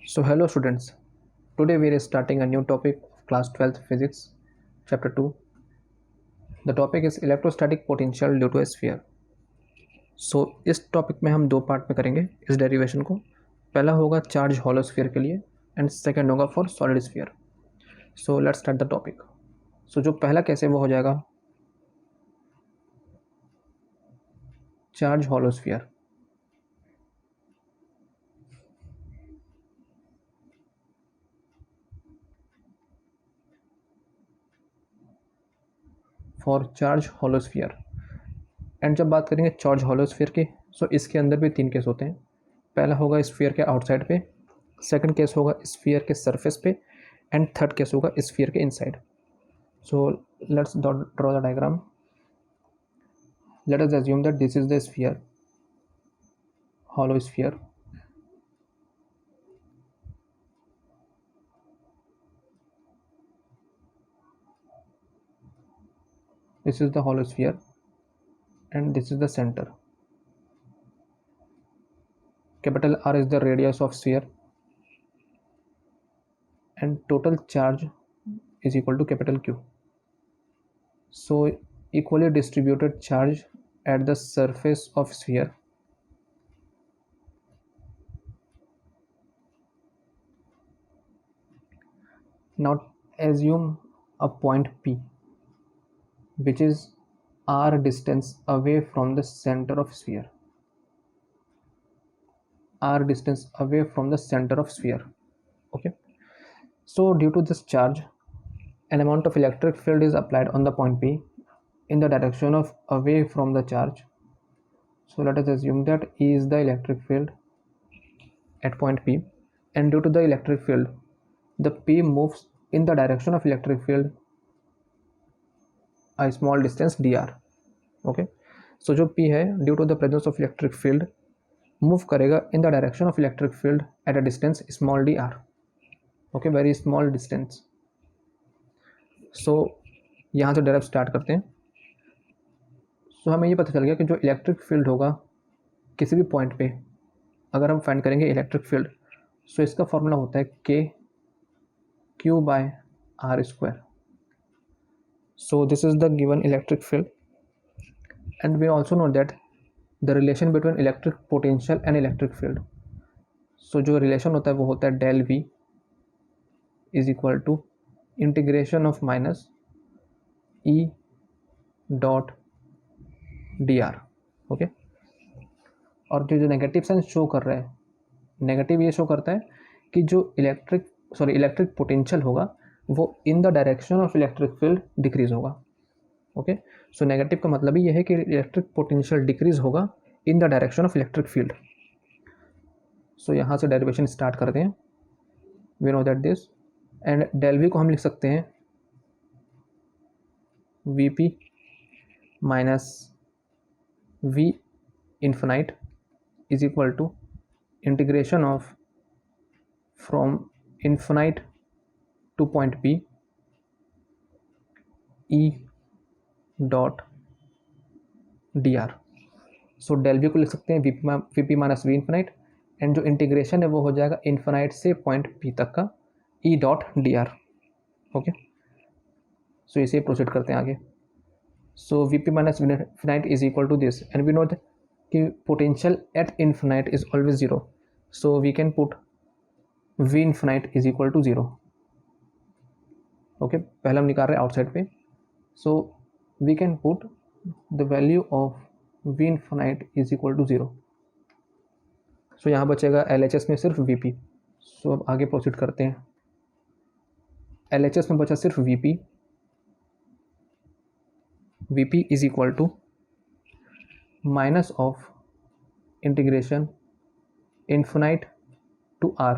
So hello students, today we are starting a new topic of class 12th physics, chapter 2. The topic is electrostatic potential due to a sphere. So इस topic में हम दो part में करेंगे इस derivation को. पहला होगा चार्ज हॉलो स्फीयर के लिए एंड सेकंड होगा for solid sphere. So let's start the topic. So जो पहला कैसे वो हो जाएगा charge hollow sphere. For charge hollow sphere. And जब बात करेंगे चार्ज हॉलो स्फीयर की, सो इसके अंदर भी तीन केस होते हैं. पहला होगा स्फीयर के आउटसाइड पे, सेकंड केस होगा स्फीयर के सरफेस पे एंड थर्ड केस होगा स्फीयर के inside. So let's draw the diagram. Let us assume that this is the sphere, hollow sphere. This is the hollow sphere and this is the center. Capital R is the radius of sphere and total charge is equal to capital Q. So equally distributed charge at the surface of sphere now assume a point P which is r distance away from the center of sphere. R distance away from the center of sphere. Okay, so due to this charge an amount of electric field is applied on the point P in the direction of away from the charge. So let us assume that E is the electric field at point P, and due to the electric field the P moves in the direction of electric field a small distance dr. Okay, so जो P है due to the presence of electric field move करेगा in the direction of electric field at a distance small dr. Okay, very small distance. So यहाँ से direct start करते हैं. सो हमें ये पता चल गया कि जो इलेक्ट्रिक फील्ड होगा किसी भी पॉइंट पे अगर हम फाइंड करेंगे इलेक्ट्रिक फील्ड, सो इसका फॉर्मूला होता है K Q by are square. So this is the given electric field and we also know that the relation between electric potential and electric field. So जो relation होता है वो होता है del V is equal to integration of minus E dot D R. Okay, और जो negative sign show कर रहा है, नेगेटिव ये शो करता है कि जो इलेक्ट्रिक पोटेंशियल होगा वो इन the direction of electric field decrease होगा. ओके, सो नेगेटिव का मतलब ही ये है कि इलेक्ट्रिक पोटेंशियल डिक्रीज होगा in the direction of electric field. So यहाँ से डेरिवेशन स्टार्ट करते हैं. We know that this and del V को हम लिख सकते हैं V P minus V infinite is equal to integration of from infinite to point P E dot dr. So del V को लिख सकते हैं V P minus V infinite and जो इंटीग्रेशन है वो हो जाएगा इन्फिनाइट से पॉइंट पी तक का E dot D R. Okay, so इसे प्रोसीड करते हैं आगे. So V P minus V infinite is equal to this and we know that कि potential at infinite is always zero. So we can put V infinite is equal to zero. Okay, पहले हम निकाल रहे हैं outside पे. So we can put the value of V infinite is equal to zero. So यहाँ बचेगा L H S में सिर्फ वी पी. सो अब आगे प्रोसीड करते हैं. एल एच एस में बचा सिर्फ V P. V P is equal to minus of integration infinite to r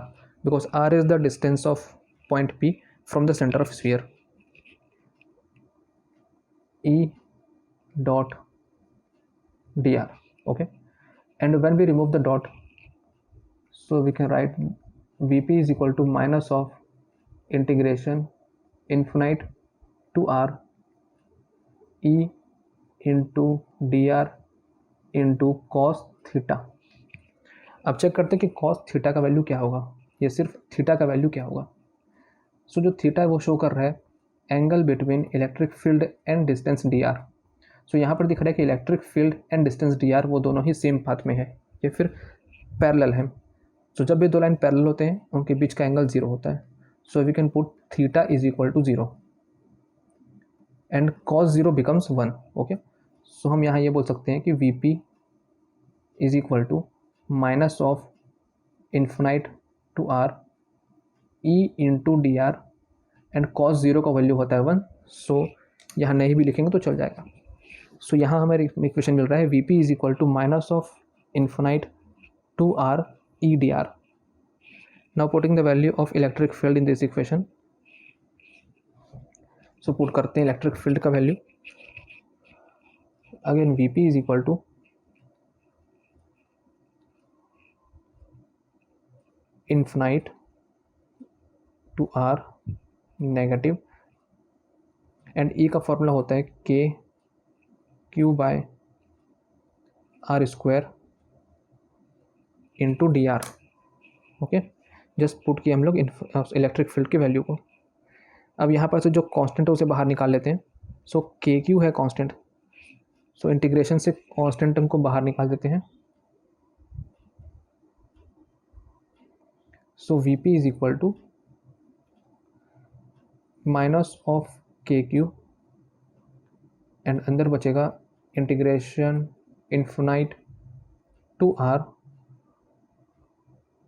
because r is the distance of point P from the center of sphere. E dot dr. Okay, and when we remove the dot, so we can write Vp is equal to minus of integration infinite to r E into dr into cos theta. अब check करते हैं कि cos theta का value क्या होगा. ये सिर्फ theta का वैल्यू क्या होगा। सो जो थीटा है वो शो कर रहा है angle between electric field and distance d r. So यहाँ पर दिख रहा है कि electric field and distance d r वो दोनों ही सेम पाथ में है, ये फिर पैरेलल है। सो जब ये दो लाइन पैरेलल होते हैं उनके बीच का एंगल 0 होता है। So we can put theta is equal to 0 and cos 0 becomes 1। Okay, so हम यहाँ ये बोल सकते हैं कि V P is equal to minus of infinite to r E into d r and cos 0 का वैल्यू होता है 1। सो यहाँ नहीं भी लिखेंगे तो चल जाएगा। सो यहाँ हमें इक्वेशन मिल रहा है V P is equal to minus of infinite to r E d r. Now putting the value of electric field in this equation. So put करते हैं इलेक्ट्रिक फील्ड का value. Again V P is equal to infinite to r negative and E का formula होता है K Q by are square into d are. Okay, just put किए हम लोग electric field की वैल्यू को। अब यहाँ पर से जो कांस्टेंट है उसे बाहर निकाल लेते हैं। सो के क्यू है कांस्टेंट, सो इंटीग्रेशन से कांस्टेंट को बाहर निकाल देते हैं। So V P is equal to minus of K Q and अंदर बचेगा integration infinite to R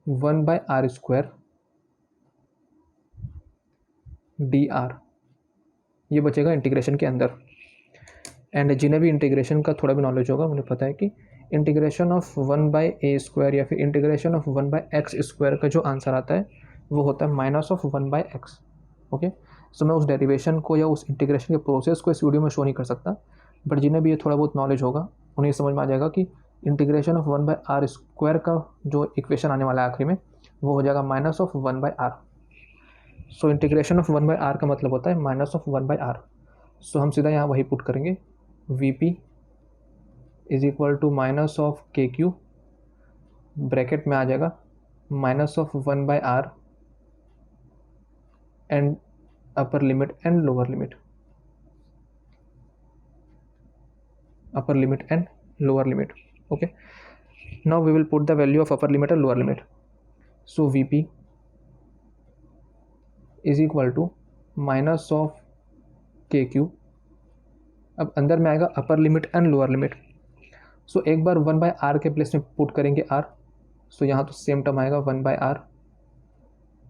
1 by are square D R, ये बचेगा इंटीग्रेशन के अंदर। एंड जिन्हें भी इंटीग्रेशन का थोड़ा भी नॉलेज होगा उन्हें पता है कि integration of 1 by a square या फिर integration of 1 by x square का जो आंसर आता है वो होता है minus of 1 by x. Okay, so मैं उस डेरिवेशन को या उस इंटीग्रेशन के प्रोसेस को इस वीडियो में शो नहीं कर सकता, बट जिन्हें भी ये थोड़ा बहुत नॉलेज होगा उन्हें समझ में आ जाएगा कि integration of 1 by are square का जो इक्वेशन आने वाला है आखिरी में वो हो जाएगा minus of 1 by R. So integration of 1 by R का मतलब होता है minus of 1 by R. So हम सीधा यहाँ वही पुट करेंगे V P is equal to minus of K Q, bracket में आ जाएगा minus of 1 by R and upper limit and lower limit, upper limit and lower limit. Okay, now we will put the value of upper limit and lower limit. So Vp is equal to minus of kq। अब अंदर में आएगा upper limit and lower limit. So एक बार 1 by R के place में put करेंगे r, so यहाँ तो सेम टर्म आएगा 1 by R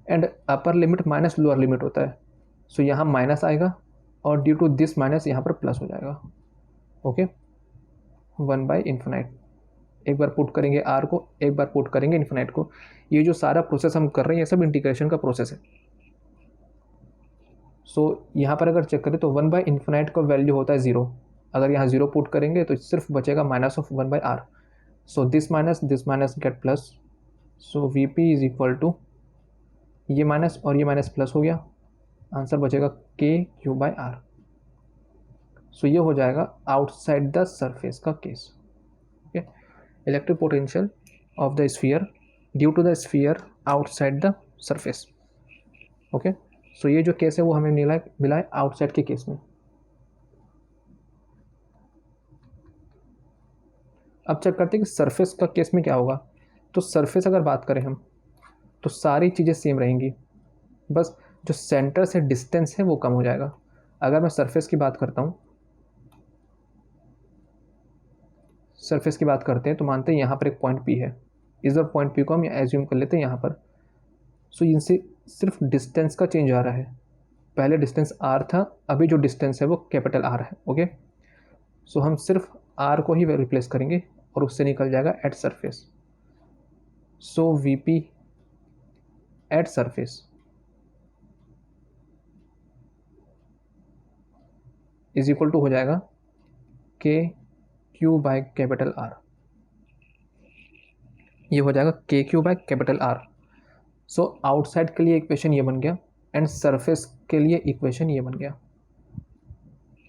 and upper limit minus lower limit होता है, सो यहाँ माइनस आएगा और ड्यू टू दिस माइनस यहाँ पर प्लस हो जाएगा। ओके, 1 बाय इन्फिनाइट, एक बार पुट करेंगे r को, एक बार पुट करेंगे इन्फिनाइट को। ये जो सारा प्रोसेस हम कर रहे हैं ये सब इंटीग्रेशन का प्रोसेस है। सो यहाँ पर अगर चेक करें तो 1 बाय इन्फिनाइट का वैल्यू होता है 0। अगर यहाँ 0 पुट करेंगे तो सिर्फ बचेगा minus of 1 by R. So this minus get plus. So V P is equal to ये माइनस और ये माइनस प्लस हो गया, आंसर बचेगा के क्यू बाय आर। सो ये हो जाएगा आउटसाइड द सरफेस का केस। Okay, electric potential of the sphere due to the sphere outside the surface. Okay, so ये जो केस है वो हमें मिला है आउटसाइड के केस में। अब चेक करते हैं कि सरफेस का केस में क्या होगा। तो सरफेस अगर बात करें हम तो सारी चीज़ें सेम रहेंगी, बस जो सेंटर से डिस्टेंस है वो कम हो जाएगा। अगर मैं सरफेस की बात करता हूँ, सरफेस की बात करते हैं तो मानते हैं यहाँ पर एक पॉइंट P है, इस बार पॉइंट P को हम एज्यूम कर लेते हैं यहाँ पर। सो इनसे सिर्फ डिस्टेंस का चेंज आ रहा है, पहले डिस्टेंस r था, अभी जो डिस्टेंस है वो कैपिटल R है। ओके, सो हम सिर्फ r को ही रिप्लेस करेंगे और उससे निकल जाएगा at surface. So V P at surface is equal to हो जाएगा K Q by capital R। ये हो जाएगा K Q by capital R। So outside के लिए इक्वेशन ये बन गया एंड सरफेस के लिए इक्वेशन ये बन गया।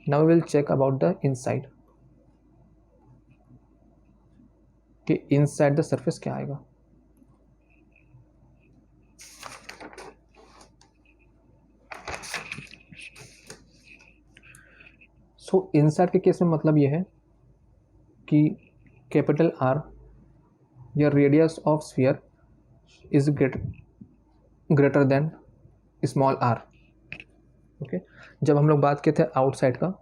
Now will check about the inside कि इनसाइड द सरफेस क्या आएगा। सो इनसाइड के केस में मतलब ये है कि कैपिटल आर या radius of sphere is greater than small R. Okay, जब हम लोग बात किए थे आउटसाइड का,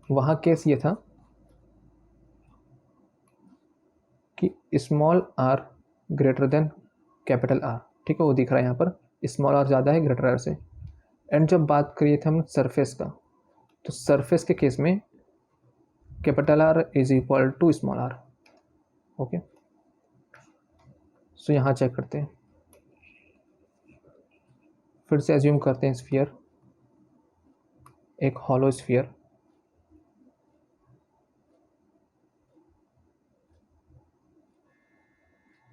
वहाँ केस ये था कि small R greater than capital R. ठीक है, वो दिख रहा है यहाँ पर, स्मॉल आर ज़्यादा है ग्रेटर आर से। एंड जब बात करिए थे हम सरफेस का, तो सरफेस के केस में capital R is equal to small R. Okay, so यहाँ चेक करते हैं, फिर से एज्यूम करते हैं स्फीयर, एक हॉलो स्फीयर,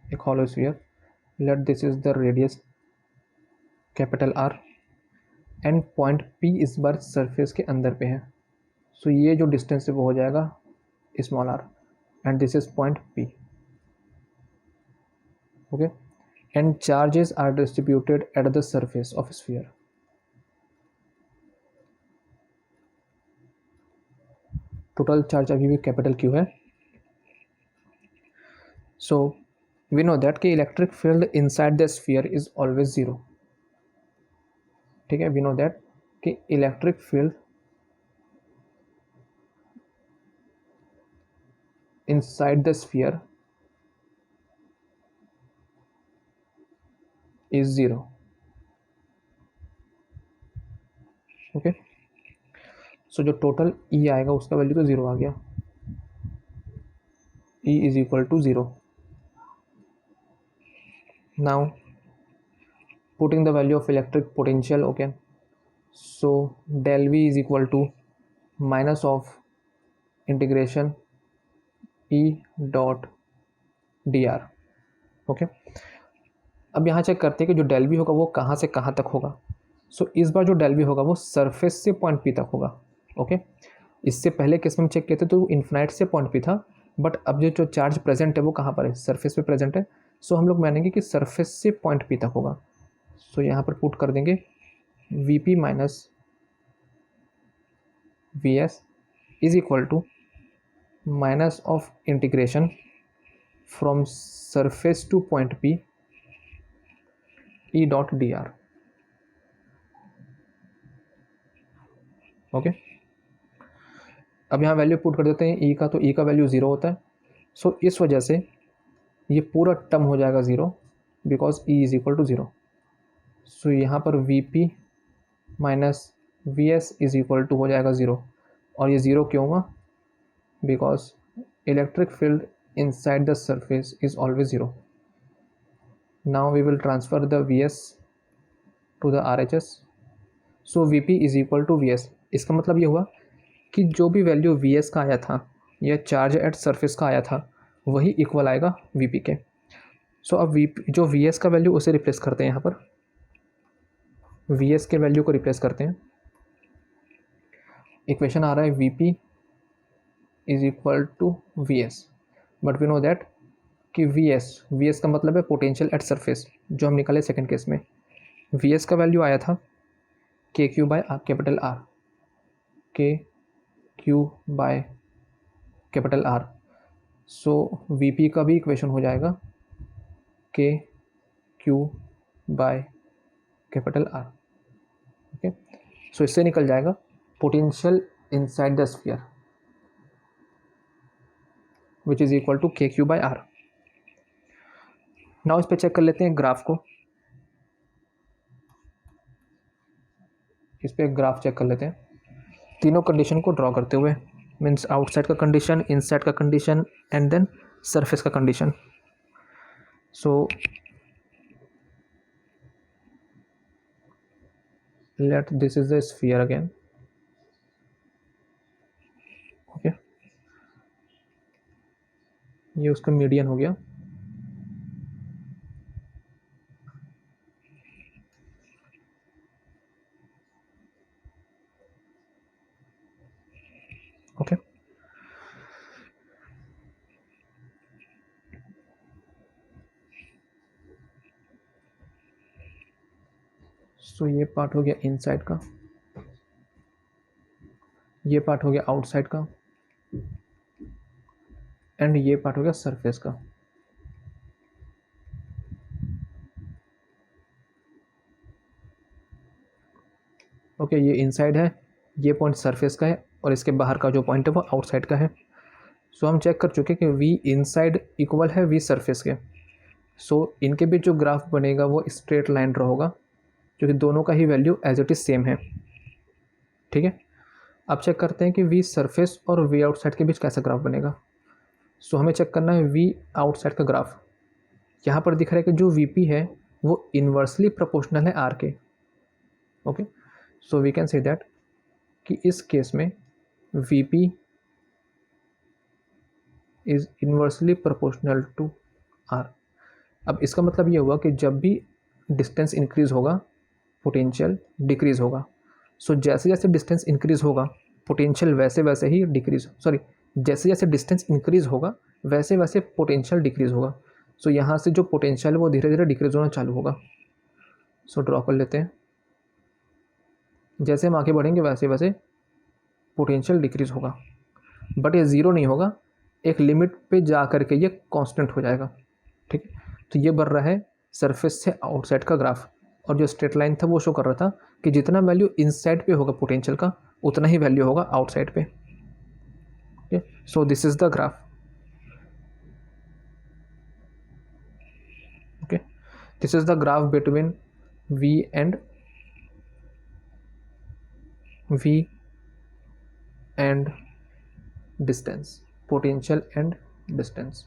एक hollow sphere, let this is the radius capital R and point P इस बार सरफेस के अंदर पे है। सो ये जो डिस्टेंस है वो हो जाएगा small R and this is point P. Okay, and charges are distributed at the surface of sphere. Total charge अभी भी कैपिटल क्यू है। सो वी नो दैट कि electric field inside the sphere is always zero. ठीक है, we know that कि electric field inside the sphere is 0. Okay, so जो total E आएगा उसका वैल्यू तो 0 आ गया, E is equal to 0। Now putting the value of electric potential, okay, so del V is equal to minus of integration E dot D R. Okay, अब यहाँ check करते हैं कि जो del V होगा वो कहाँ से कहाँ तक होगा। सो इस बार जो del V होगा वो सरफेस से पॉइंट P तक होगा। ओके, इससे पहले केस में हम चेक किए थे तो इन्फिनाइट से पॉइंट P था, बट अब जो चार्ज प्रेजेंट है वो कहाँ पर है, सरफेस पे प्रेजेंट है। सो हम लोग मानेंगे कि सरफेस से पॉइंट P तक होगा। सो यहाँ पर पुट कर देंगे Vp minus Vs is equal to minus of integration from surface to point P E dot D R. Okay, अब यहाँ वैल्यू पुट कर देते हैं E का, तो E का वैल्यू 0 होता है। सो इस वजह से ये पूरा टर्म हो जाएगा 0 because E is equal to 0। So यहाँ पर Vp minus Vs is equal to हो जाएगा 0। और ये 0 क्यों हुआ, because electric field inside the surface is always 0. Now we will transfer the Vs to the RHS. So Vp is equal to Vs। इसका मतलब ये हुआ कि जो भी वैल्यू Vs का आया था या चार्ज एट सरफेस का आया था वही इक्वल आएगा Vp के। सो अब जो Vs का वैल्यू उसे रिप्लेस करते हैं, यहाँ पर Vs के वैल्यू को रिप्लेस करते हैं। इक्वेशन आ रहा है Vp is equal to Vs, but we know that कि Vs का मतलब है पोटेंशियल एट सरफेस, जो हम निकाले सेकेंड केस में। Vs का वैल्यू आया था K Q by capital R, K Q by capital R. So Vp का भी इक्वेशन हो जाएगा K Q by capital R. Okay, so इससे निकल जाएगा potential inside the sphere which is equal to K Q by R. Now इस पे check कर लेते हैं ग्राफ को, इस पे ग्राफ चेक कर लेते हैं तीनों कंडीशन को ड्रॉ करते हुए, मीन्स आउटसाइड का कंडीशन, इनसाइड का कंडीशन एंड देन सरफेस का condition. So let this is the sphere again. Okay, ये उसका मीडियन हो गया। ओके, सो ये पार्ट हो गया इनसाइड का। ये पार्ट हो गया आउटसाइड का एंड ये पार्ट हो गया सरफेस का। ओके, ये इनसाइड है, ये पॉइंट सरफेस का है और इसके बाहर का जो पॉइंट है वो आउटसाइड का है। सो हम चेक कर चुके कि वी इनसाइड इक्वल है वी सरफेस के। सो इनके बीच जो ग्राफ बनेगा वो स्ट्रेट लाइन रहेगा, क्योंकि दोनों का ही value as it is same है। ठीक है, अब चेक करते हैं कि वी सरफेस और वी आउटसाइड के बीच कैसा ग्राफ बनेगा। सो हमें चेक करना है वी आउटसाइड का ग्राफ। यहाँ पर दिख रहा है कि जो वी पी है वो इन्वर्सली प्रोपोर्शनल है आर के। Okay, so we can say that कि इस केस में V P is inversely proportional to R. अब इसका मतलब ये हुआ कि जब भी डिस्टेंस इंक्रीज होगा पोटेंशियल डिक्रीज होगा। सो जैसे जैसे डिस्टेंस इंक्रीज होगा पोटेंशियल वैसे वैसे ही डिक्रीज, सॉरी, जैसे जैसे डिस्टेंस इंक्रीज होगा वैसे वैसे पोटेंशियल डिक्रीज होगा। सो यहाँ से जो पोटेंशियल है वो धीरे धीरे डिक्रीज होना चालू होगा। सो ड्रॉ कर लेते हैं, जैसे हम आगे बढ़ेंगे वैसे वैसे पोटेंशियल डिक्रीज होगा, बट ये ज़ीरो नहीं होगा, एक लिमिट पे जा कर के ये कांस्टेंट हो जाएगा। ठीक है, तो ये बढ़ रहा है सरफेस से आउटसाइड का ग्राफ, और जो स्ट्रेट लाइन था वो शो कर रहा था कि जितना वैल्यू इनसाइड पे होगा पोटेंशियल का उतना ही वैल्यू होगा आउटसाइड पे। Okay, so this is the graph. Okay, this is the graph between V and distance, potential and distance.